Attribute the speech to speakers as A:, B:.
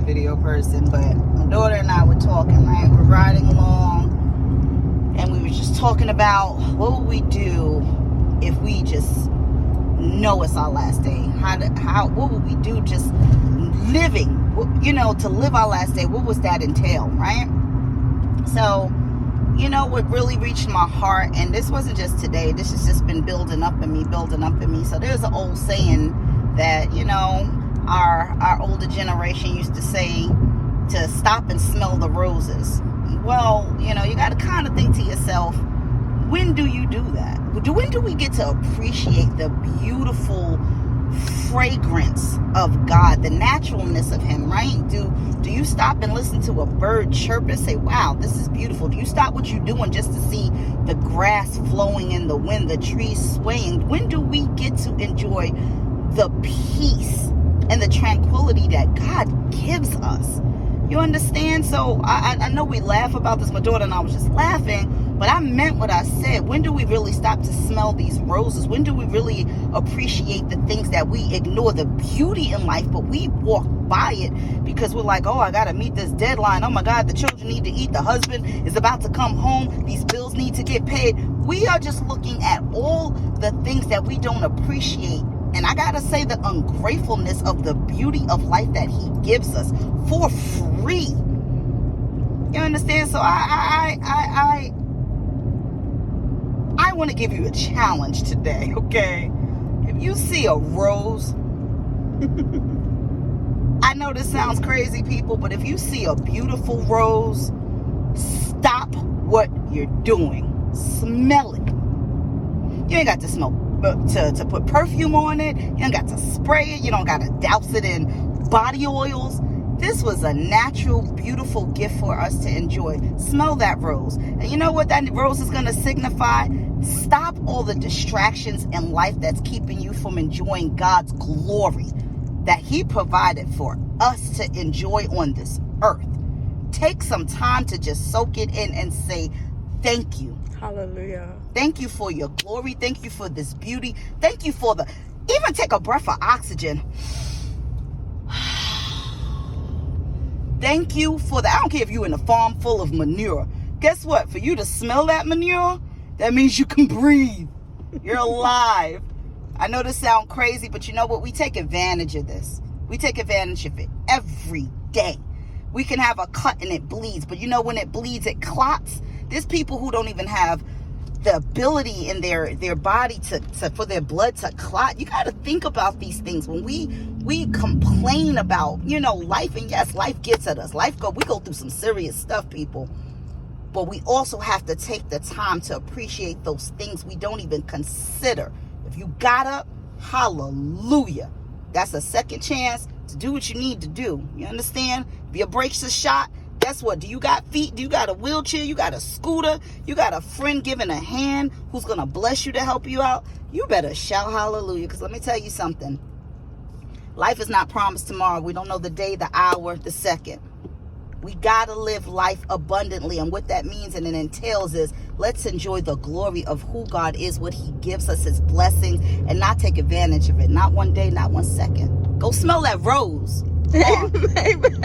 A: video person, but my daughter and I were talking, right? We're riding along, and we were just talking about what would we do if we just know it's our last day. What would we do just living, to live our last day? What was that entail, right? So, what really reached my heart, and this wasn't just today, this has just been building up in me. So there's an old saying that, our older generation used to say to stop and smell the roses. Well, you got to kind of think to yourself, when do you do that? When do we get to appreciate the beautiful fragrance of God, the naturalness of Him, right? Do you stop and listen to a bird chirp and say, wow, this is beautiful? Do you stop what you're doing just to see the grass flowing in the wind, the trees swaying? When do we get to enjoy the peace and the tranquility that God gives us? You understand? So I know we laugh about this. My daughter and I was just laughing, but I meant what I said. When do we really stop to smell these roses? When do we really appreciate the things that we ignore, the beauty in life, but we walk by it because we're like, oh, I got to meet this deadline. Oh my God, the children need to eat. The husband is about to come home. These bills need to get paid. We are just looking at all the things that we don't appreciate. And I got to say, the ungratefulness of the beauty of life that He gives us for free. You understand? So I want to give you a challenge today, okay? If you see a rose, I know this sounds crazy, people, but if you see a beautiful rose, stop what you're doing. Smell it. You ain't got to smell to put perfume on it. You don't got to spray it. You don't got to douse it in body oils. This was a natural, beautiful gift for us to enjoy. Smell that rose. And you know what that rose is going to signify? Stop all the distractions in life that's keeping you from enjoying God's glory that He provided for us to enjoy on this earth. Take some time to just soak it in and say, thank you.
B: Hallelujah. Thank
A: you for your glory. Thank you for this beauty. Thank you for even take a breath of oxygen. Thank you for I don't care if you're in a farm full of manure. Guess what? For you to smell that manure, that means you can breathe. You're alive. I know this sounds crazy, but you know what? We take advantage of this. We take advantage of it every day. We can have a cut and it bleeds, but when it bleeds, it clots. There's people who don't even have the ability in their body for their blood to clot. You got to think about these things when we complain about life. And yes, life gets at us. We go through some serious stuff, people. But we also have to take the time to appreciate those things we don't even consider. If you got up, hallelujah. That's a second chance to do what you need to do. You understand? If your brakes are shot, guess what? Do you got feet? Do you got a wheelchair? You got a scooter? You got a friend giving a hand who's going to bless you to help you out? You better shout hallelujah, because let me tell you something. Life is not promised tomorrow. We don't know the day, the hour, the second. We got to live life abundantly. And what that means and it entails is let's enjoy the glory of who God is, what He gives us, His blessings, and not take advantage of it. Not one day, not 1 second. Go smell that rose.
B: Amen.